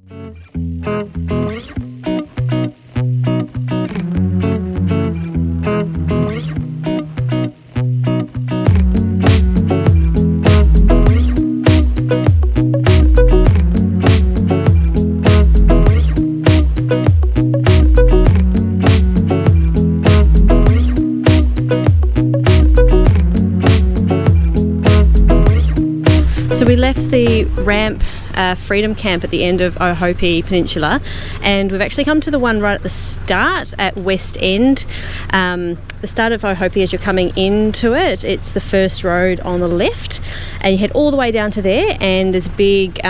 So we left the ramp Freedom Camp at the end of Ohope Peninsula, and we've actually come to the one right at the start at West End. The start of Ohope, as you're coming into it, it's the first road on the left, and you head all the way down to there, and there's a big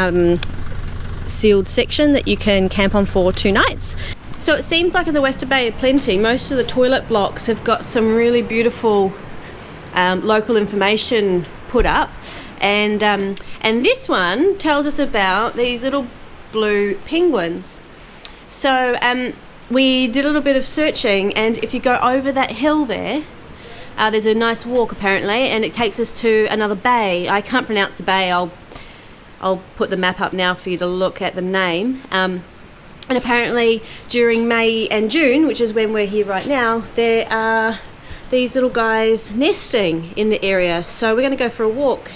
sealed section that you can camp on for 2 nights. So it seems like in the Western Bay of Plenty, most of the toilet blocks have got some really beautiful local information put up. And this one tells us about these little blue penguins. So we did a little bit of searching, and if you go over that hill there, there's a nice walk apparently, and it takes us to another bay. I can't pronounce the bay. I'll put the map up now for you to look at the name. And apparently during May and June, which is when we're here right now, there are these little guys nesting in the area. So we're going to go for a walk.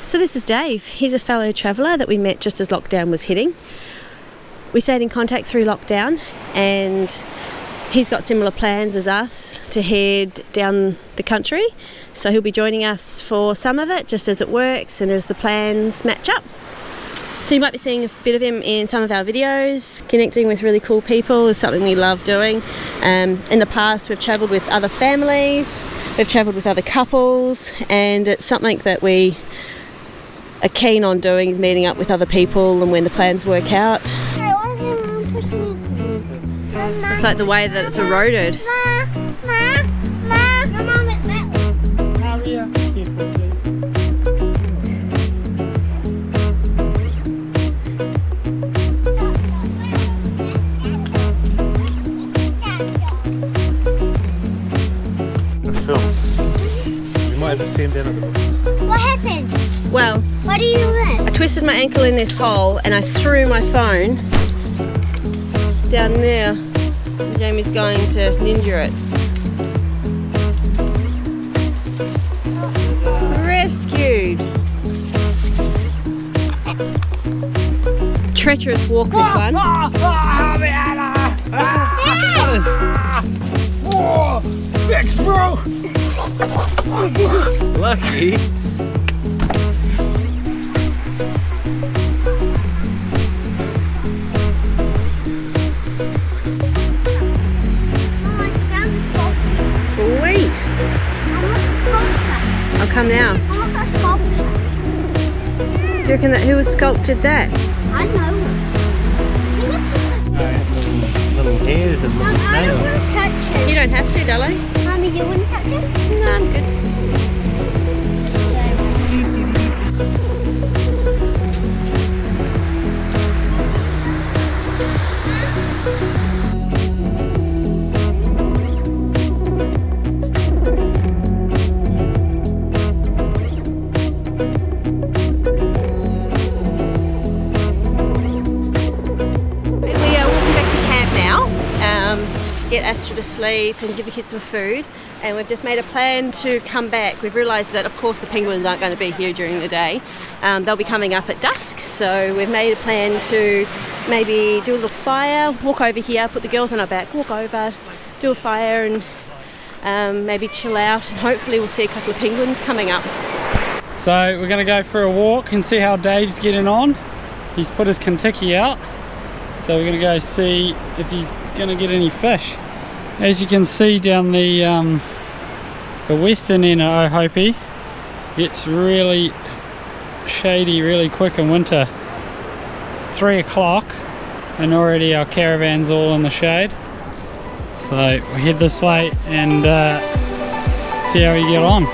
So this is Dave. He's a fellow traveller that we met just as lockdown was hitting. We stayed in contact through lockdown, and he's got similar plans as us to head down the country. So he'll be joining us for some of it, just as it works and as the plans match up. So you might be seeing a bit of him in some of our videos. Connecting with really cool people is something we love doing. In the past, we've travelled with other families, we've travelled with other couples, and it's something that we are keen on doing, is meeting up with other people and when the plans work out. It's like the way that it's eroded. You might have to see him down at the bottom. What happened? Well, what do you miss? I twisted my ankle in this hole and I threw my phone down there. Jamie's going to ninja it. Rescued. Treacherous walk, this one. Thanks, bro. Lucky. Sweet. I'll come now. I want that sculpture. Do you reckon that who has sculptured that? I know. Little hairs and little I don't want nails. to touch it. You don't have to, darling. Mommy, you wouldn't touch it? No, I'm good. Get Astra to sleep and give the kids some food, and we've just made a plan to come back. We've realised that of course the penguins aren't going to be here during the day. They'll be coming up at dusk, so we've made a plan to maybe do a little fire, walk over here, put the girls on our back, walk over, do a fire and maybe chill out, and hopefully we'll see a couple of penguins coming up. So we're going to go for a walk and see how Dave's getting on. He's put his Opotiki out, so we're going to go see if he's going to get any fish. As you can see down the western end of Ohope, it's really shady really quick in winter. It's 3 o'clock and already our caravan's all in the shade. So we head this way and see how we get on.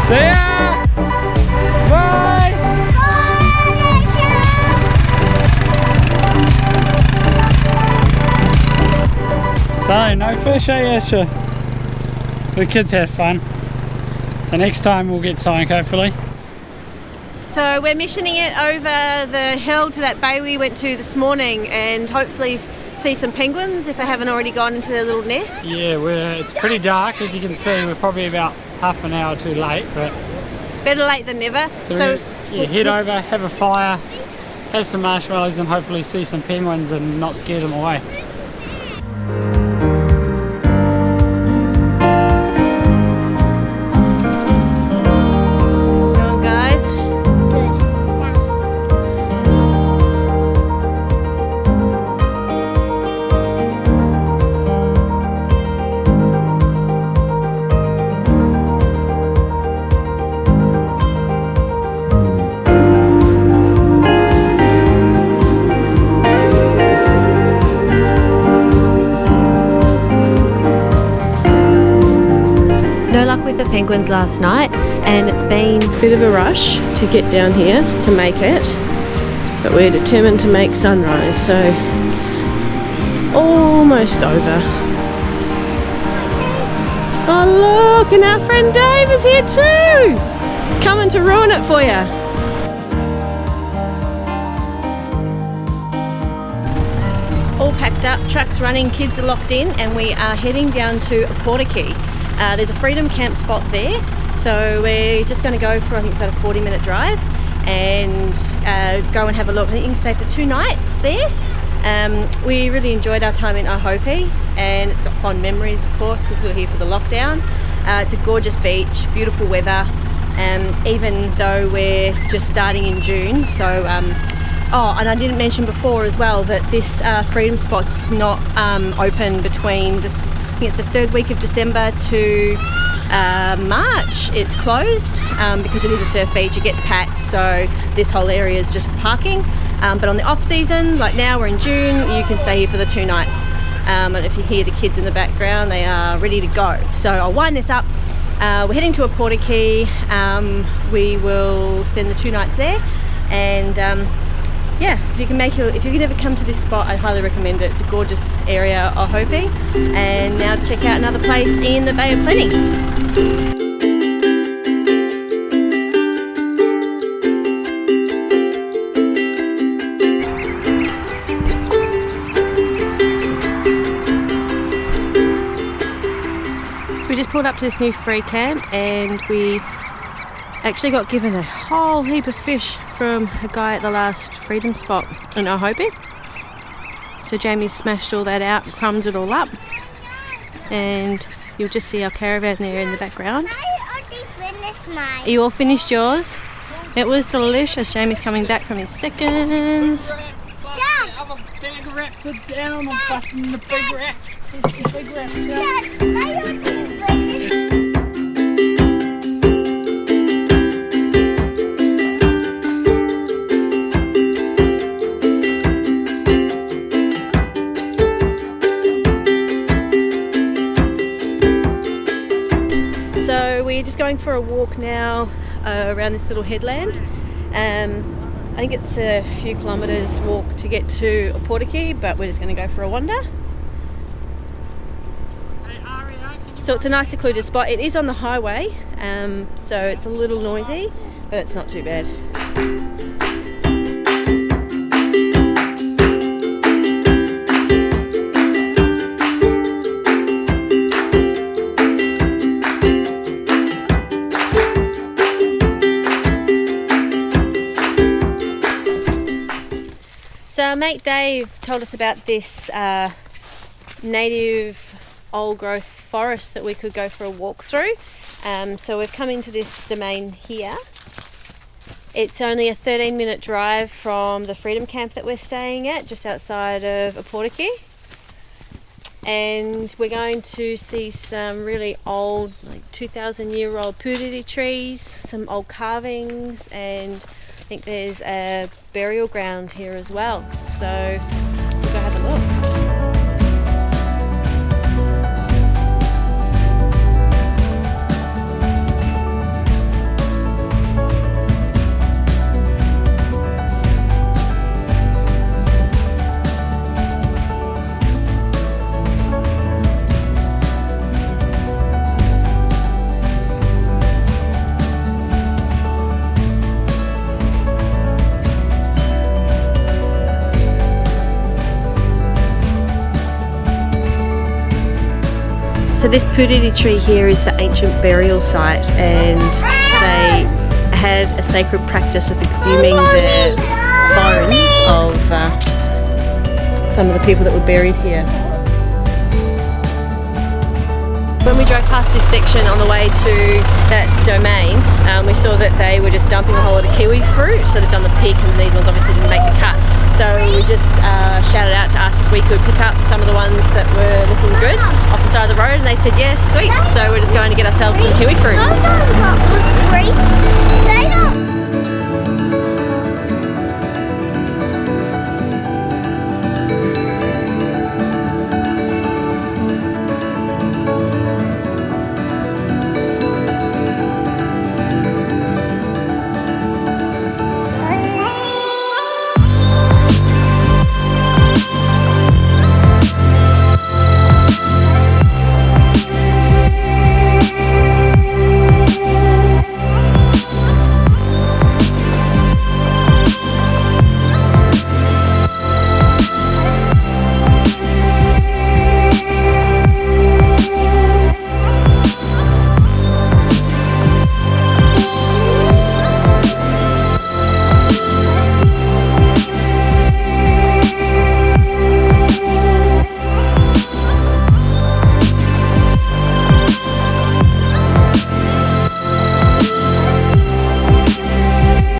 See ya! Bye! So, no fish, eh, Asher? The kids had fun. So next time we'll get something, hopefully. So we're missioning it over the hill to that bay we went to this morning and hopefully see some penguins if they haven't already gone into their little nest. Yeah, it's pretty dark, as you can see. We're probably about half an hour too late, but Better late than never. so head over, have a fire, have some marshmallows, and hopefully see some penguins and not scare them away. Come on, guys. No luck with the penguins last night, and it's been a bit of a rush to get down here to make it, but we're determined to make sunrise, so it's almost over. Oh look, and our friend Dave is here too, coming to ruin it for you. All packed up, trucks running, kids are locked in, and we are heading down to Opotiki. There's a freedom camp spot there, so we're just going to go for, I think it's about a 40-minute drive, and go and have a look. I think you can stay for 2 nights there. We really enjoyed our time in Ohope, and it's got fond memories, of course, because we were here for the lockdown. It's a gorgeous beach, beautiful weather, even though we're just starting in June. So, oh, and I didn't mention before as well that this freedom spot's not open between this. I think it's the 3rd week of December to March. It's closed because it is a surf beach. It gets packed, so this whole area is just for parking. But on the off season, like now we're in June, you can stay here for the 2 nights. And if you hear the kids in the background, they are ready to go. So I'll wind this up. We're heading to Opotiki. We will spend the 2 nights there, and yeah, so if you can ever come to this spot, I highly recommend it. It's a gorgeous area, Ohope. And now to check out another place in the Bay of Plenty. So we just pulled up to this new free camp, and we actually got given a whole heap of fish from a guy at the last freedom spot in Ohope. So Jamie smashed all that out, crumbed it all up, and you'll just see our caravan there in the background. I already finished mine. You all finished yours? It was delicious. Jamie's coming back from his seconds. Other big wraps are down. I'm busting the big wraps. There's the big wraps out. Dad, I already finished. So we're just going for a walk now around this little headland. I think it's a few kilometres walk to get to Opotiki, but we're just going to go for a wander. So it's a nice secluded spot. It is on the highway, so it's a little noisy, but it's not too bad. So our mate Dave told us about this native old growth forest that we could go for a walk through. So we've come into this domain here. It's only a 13-minute drive from the freedom camp that we're staying at, just outside of Opotiki. And we're going to see some really old, like 2,000-year-old puriri trees, some old carvings, and I think there's a burial ground here as well. So we'll go have a look. So this puriri tree here is the ancient burial site, and they had a sacred practice of exhuming the bones of some of the people that were buried here. When we drove past this section on the way to that domain, we saw that they were just dumping a whole lot of kiwi fruit. So they've done the pick, and these ones obviously didn't make the cut. So we just shouted out to ask if we could pick up some of the ones that were looking good off the side of the road, and they said yes, sweet. So we're just going to get ourselves some kiwi fruit. Was it free?